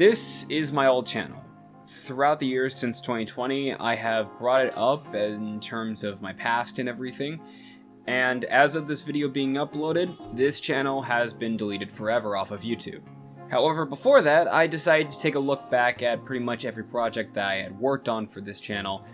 This is my old channel. Throughout the years since 2020, I have brought it up in terms of my past and everything, and as of this video being uploaded, this channel has been deleted forever off of YouTube. However, before that, I decided to take a look back at pretty much every project that I had worked on for this channel,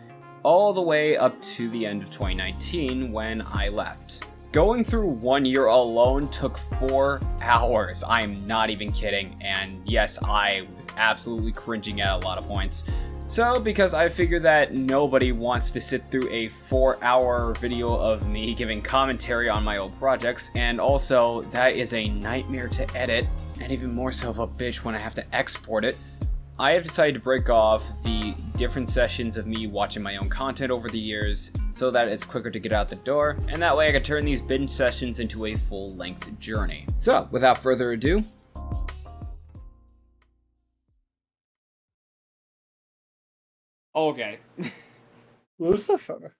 all the way up to the end of 2019 when I left. Going through 1 year alone took 4 hours, I'm not even kidding, and yes, I was absolutely cringing at a lot of points. So, because I figured that nobody wants to sit through a 4-hour video of me giving commentary on my old projects, and also, that is a nightmare to edit, and even more so of a bitch when I have to export it, I have decided to break off the different sessions of me watching my own content over the years so that it's quicker to get out the door, and that way I can turn these binge sessions into a full-length journey. So, without further ado, okay. Lucifer.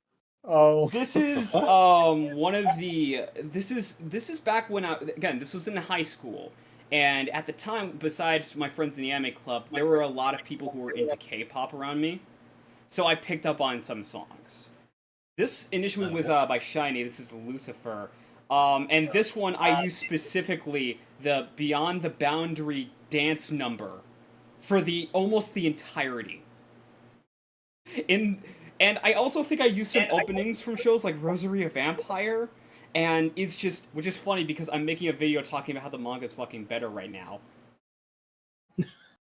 Oh. This is one of the this is back when this was in high school. And at the time, besides my friends in the anime club, there were a lot of people who were into K-pop around me. So I picked up on some songs. This initially was by Shinee. This is Lucifer. And this one I used specifically the Beyond the Boundary dance number for almost the entirety. And I also think I used some openings from shows like Rosary of Vampire. And it's just, which is funny because I'm making a video talking about how the manga is fucking better right now.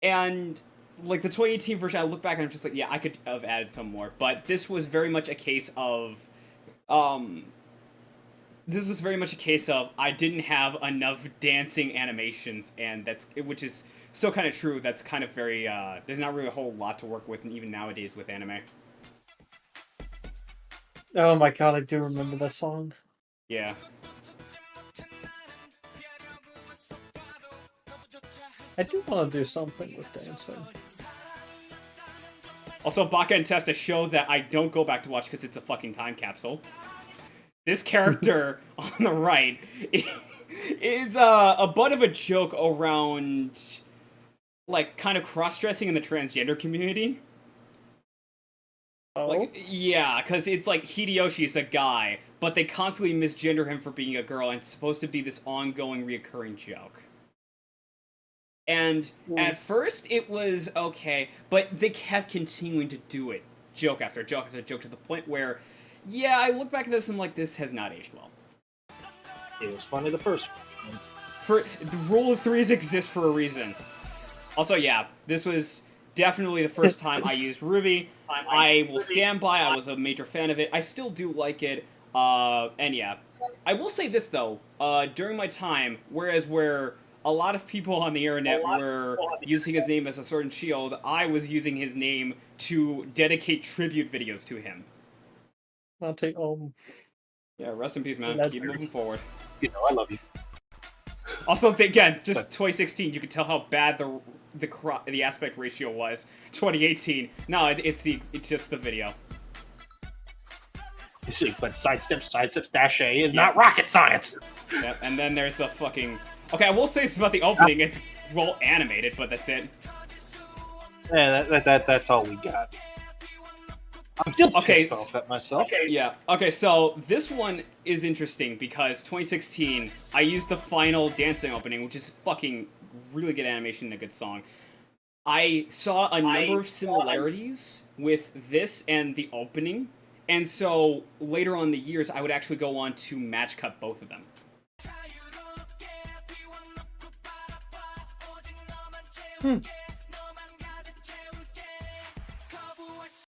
And, like, the 2018 version, I look back and I'm just like, yeah, I could have added some more. But this was very much a case of, I didn't have enough dancing animations, and which is still kind of true. That's kind of very, there's not really a whole lot to work with, even nowadays with anime. Oh my god, I do remember that song. Yeah. I do want to do something with dancing. Also, Baka and Testa show that I don't go back to watch because it's a fucking time capsule. This character on the right is a butt of a joke around, like, kind of cross-dressing in the transgender community. Oh? Like, yeah, because it's like Hideyoshi's a guy, but they constantly misgender him for being a girl, and it's supposed to be this ongoing, reoccurring joke. And at first it was okay, but they kept continuing to do it, joke after joke after joke, to the point where, yeah, I look back at this and I'm like, this has not aged well. It was funny the first one. The rule of threes exists for a reason. Also, yeah, this was definitely the first time I used Ruby. I will stand by, I was a major fan of it. I still do like it. And yeah. I will say this, though. During my time, where a lot of people on the internet were using his name as a sword and shield, I was using his name to dedicate tribute videos to him. I'll take Yeah, rest in peace, man. Keep moving forward. You know, I love you. Also, again, just 2016, you could tell how bad the aspect ratio was. 2018, no, it's just the video. You see, but sidestep dash A is not rocket science. Yep, and then there's the fucking. Okay, I will say it's about the opening. It's well animated, but that's it. Yeah, that's all we got. I'm still pissed off at myself. Okay, yeah. Okay, so this one is interesting because 2016, I used the final dancing opening, which is fucking really good animation and a good song. I saw a number of similarities with this and the opening, and so later on in the years, I would actually go on to match cut both of them.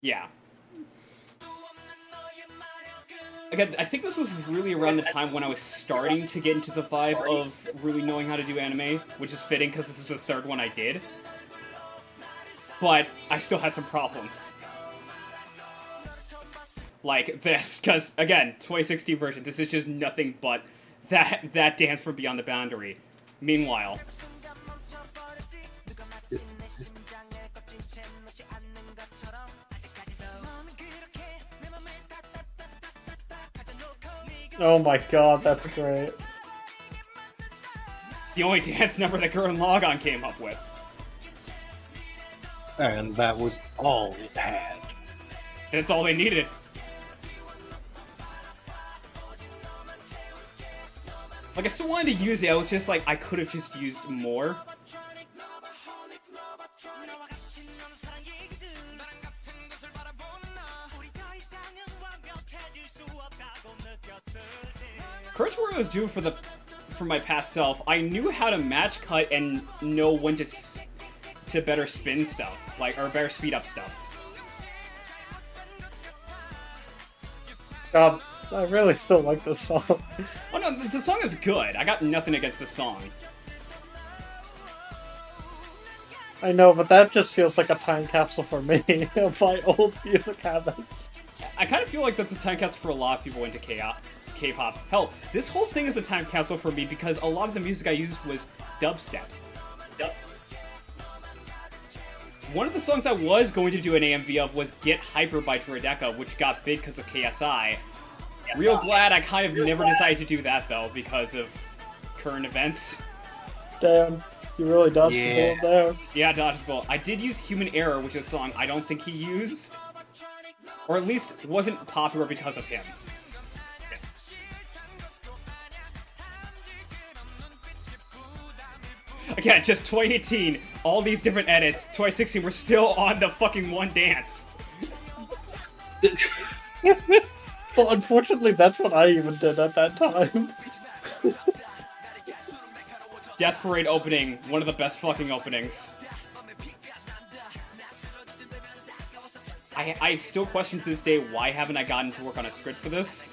Yeah. Again, I think this was really around the time when I was starting to get into the vibe of really knowing how to do anime, which is fitting because this is the third one I did. But I still had some problems. Like this, because, again, 2016 version, this is just nothing but that dance from Beyond the Boundary. Meanwhile... Oh my god, that's great. The only dance number that Gurren Lagann came up with. And that was all it had. That's all they needed. Like, I still wanted to use it, I was just like, I could have just used more. Courage Warrior was due for my past self. I knew how to match cut and know when to better spin stuff, like, or better speed up stuff. God, I really still like this song. Oh no, the song is good. I got nothing against the song. I know, but that just feels like a time capsule for me of my old music habits. I kind of feel like that's a time capsule for a lot of people into K-pop. Hell, this whole thing is a time capsule for me because a lot of the music I used was dubstep. One of the songs I was going to do an AMV of was Get Hyper by Droideka, which got big because of KSI. Real glad I kind of never decided to do that, though, because of current events. Damn, you really dodged the bullet there. Yeah, dodged the bullet. I did use Human Error, which is a song I don't think he used. Or at least wasn't popular because of him. Again, just 2018, all these different edits. 2016, we're still on the fucking one dance. Well, unfortunately, that's what I even did at that time. Death Parade opening, one of the best fucking openings. I still question to this day, why haven't I gotten to work on a script for this?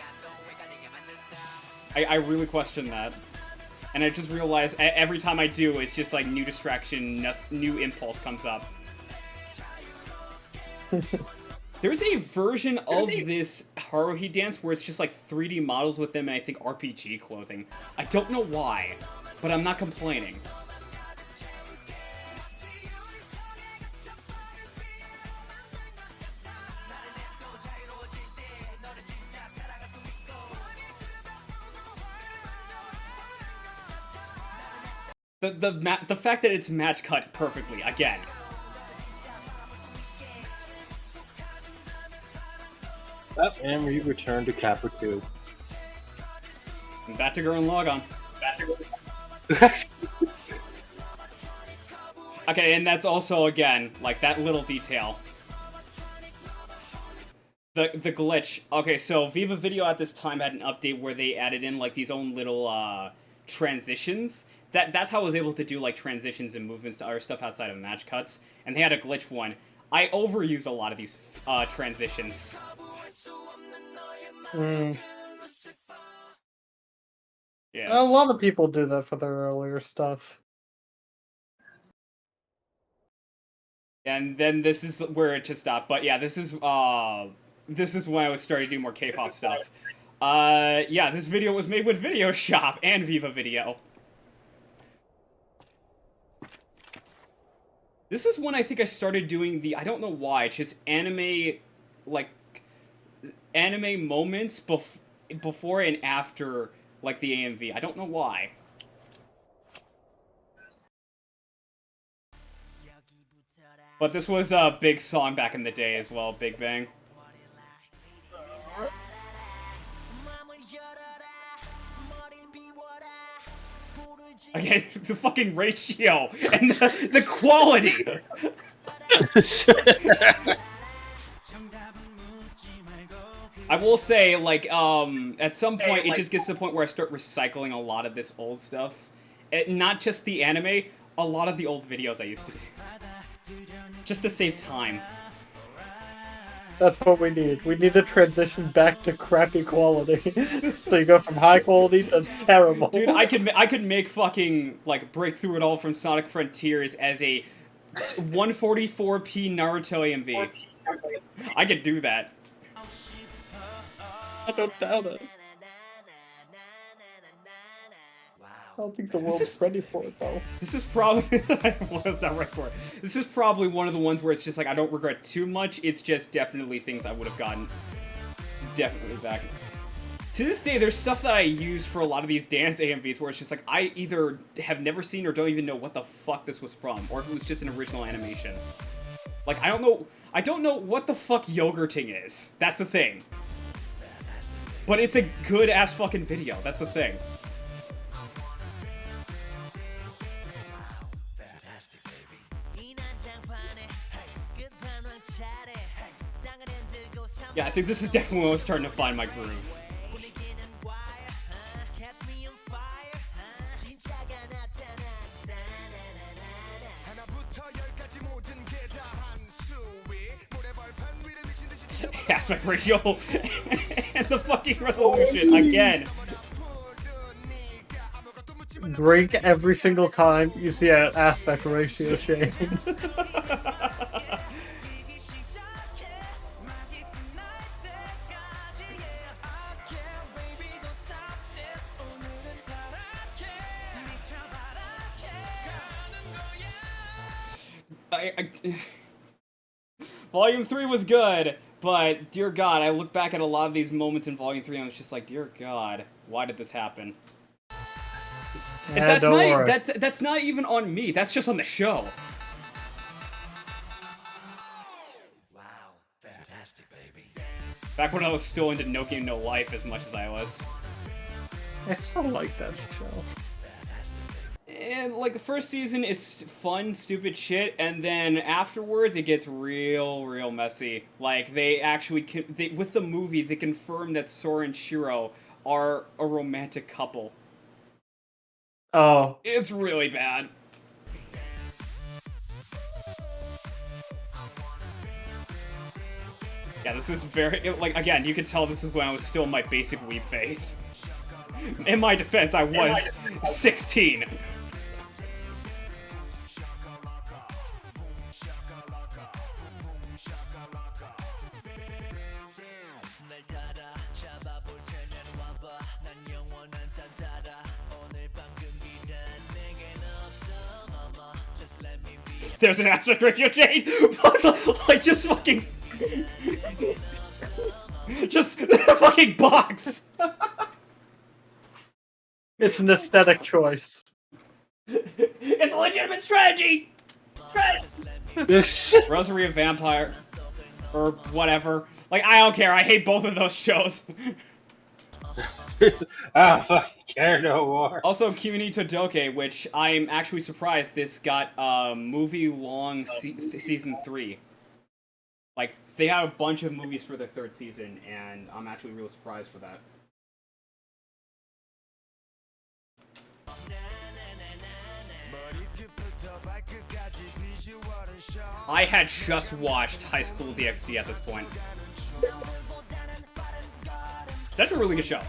I really question that. And I just realized every time I do, it's just like new distraction, new impulse comes up. There's a version of this Haruhi dance where it's just like 3D models with them and I think RPG clothing. I don't know why, but I'm not complaining. The fact that it's match cut perfectly, again. And we return to Capra 2. And back to Gurren Lagann. Okay, and that's also, again, like, that little detail. The glitch. Okay, so Viva Video at this time had an update where they added in, like, these own little, transitions. That's how I was able to do, like, transitions and movements to other stuff outside of match cuts. And they had a glitch one. I overused a lot of these, transitions. Yeah. A lot of people do that for their earlier stuff. And then this is where it just stopped. But yeah, this is when I was starting to do more K-pop stuff. Yeah, this video was made with Video Shop and Viva Video. This is when I think I started doing I don't know why, it's just anime, like, anime moments before and after, like, the AMV. I don't know why. But this was a big song back in the day as well, Big Bang. Okay, the fucking ratio and the quality. I will say, like, at some point, it just gets to the point where I start recycling a lot of this old stuff. Not just the anime, a lot of the old videos I used to do. Just to save time. That's what we need. We need to transition back to crappy quality. So you go from high quality to terrible. Dude, I could make fucking, like, Break Through It All from Sonic Frontiers as a 144p Naruto AMV. I could do that. I don't doubt it. I don't think the world's ready for it, though. This is probably... I was not ready for it. This is probably one of the ones where it's just like, I don't regret too much. It's just definitely things I would have gotten definitely back. To this day, there's stuff that I use for a lot of these dance AMVs where it's just like, I either have never seen or don't even know what the fuck this was from, or if it was just an original animation. Like, I don't know what the fuck yogurting is. That's the thing. But it's a good-ass fucking video. That's the thing. Yeah, I think this is definitely when I was starting to find my groove. Aspect ratio and the fucking resolution again. Drink every single time you see an aspect ratio change. Volume 3 was good, but dear God, I look back at a lot of these moments in Volume 3 and I was just like, dear God, why did this happen? Yeah, That's not even on me, that's just on the show. Wow, fantastic, baby. Back when I was still into No Game No Life as much as I was. I still like that show. And, like, the first season is fun, stupid shit, and then afterwards it gets real messy. Like, they actually, with the movie, they confirm that Sora and Shiro are a romantic couple. Oh. It's really bad. Yeah, this is very, like, again, you can tell this is when I was still in my basic weeb phase. In my defense, I was 16. There's an aspect ratio change, like just fucking, just the fucking box. It's an aesthetic choice. It's a legitimate strategy. Rosary of Vampire, or whatever. Like, I don't care. I hate both of those shows. Ah, fuck, care no more. Also, Kimi to Doke, which I'm actually surprised this got movie-long season 3. Like, they had a bunch of movies for their 3rd season, and I'm actually real surprised for that. I had just watched High School DxD at this point. That's a really good show.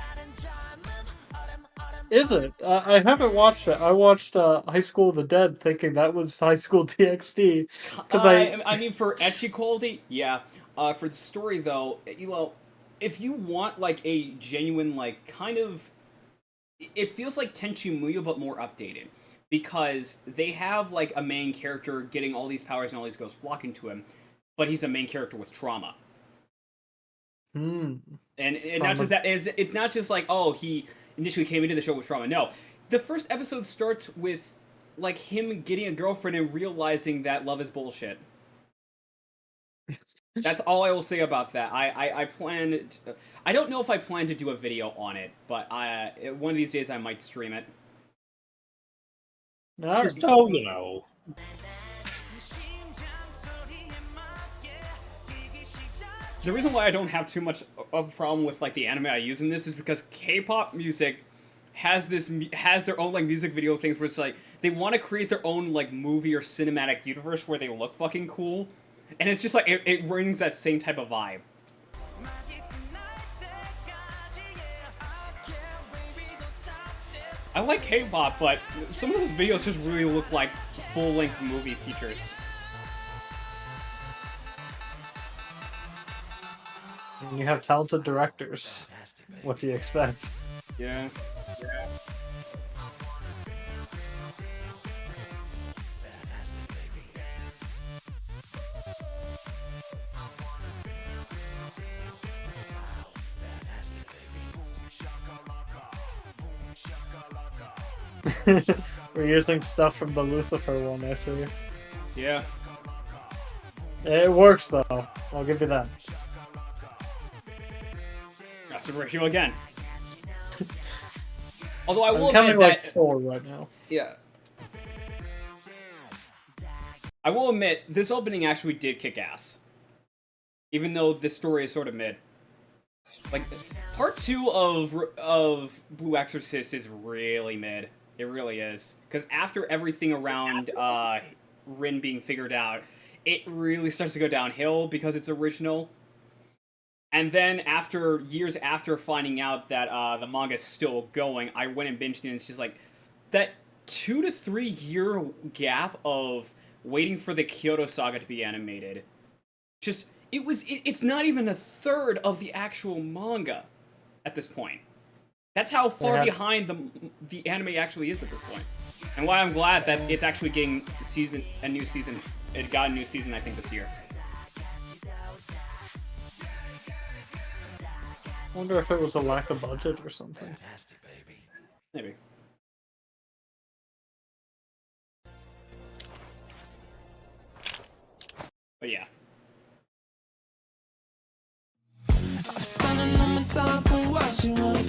Is it? I haven't watched it. I watched High School of the Dead thinking that was High School DxD. Because I mean, for ecchi quality, yeah. For the story, though, you know, if you want, like, a genuine, like, kind of... It feels like Tenchi Muyo, but more updated. Because they have, like, a main character getting all these powers and all these ghosts flocking to him, but he's a main character with trauma. And not just that, it's not just like, oh, he initially came into the show with trauma. No. The first episode starts with, like, him getting a girlfriend and realizing that love is bullshit. That's all I will say about that. I plan... I don't know if I plan to do a video on it, but one of these days I might stream it. Just don't, you know. The reason why I don't have too much of a problem with, like, the anime I use in this is because K-pop music has their own, like, music video things where it's like they want to create their own, like, movie or cinematic universe where they look fucking cool, and it's just like it brings that same type of vibe. I like K-pop, but some of those videos just really look like full-length movie features. And you have talented directors. What do you expect? Yeah. We're using stuff from the Lucifer one, I see. Yeah. It works though. I'll give you that. Master ratio again. Although I will I'm counting admit like that 4 right now. yeah. I will admit this opening actually did kick ass. Even though this story is sort of mid. Like part 2 of Blue Exorcist is really mid. It really is. Because after everything around Rin being figured out, it really starts to go downhill because it's original. And then years after finding out that the manga is still going, I went and binged it, and it's just like that 2 to 3 year gap of waiting for the Kyoto Saga to be animated. Just it's not even a third of the actual manga at this point. That's how far behind the anime actually is at this point. And why I'm glad that it's actually getting a new season. It got a new season, I think, this year. I wonder if it was a lack of budget or something. Fantastic, baby. Maybe. But yeah. I'm spending all my time for watching what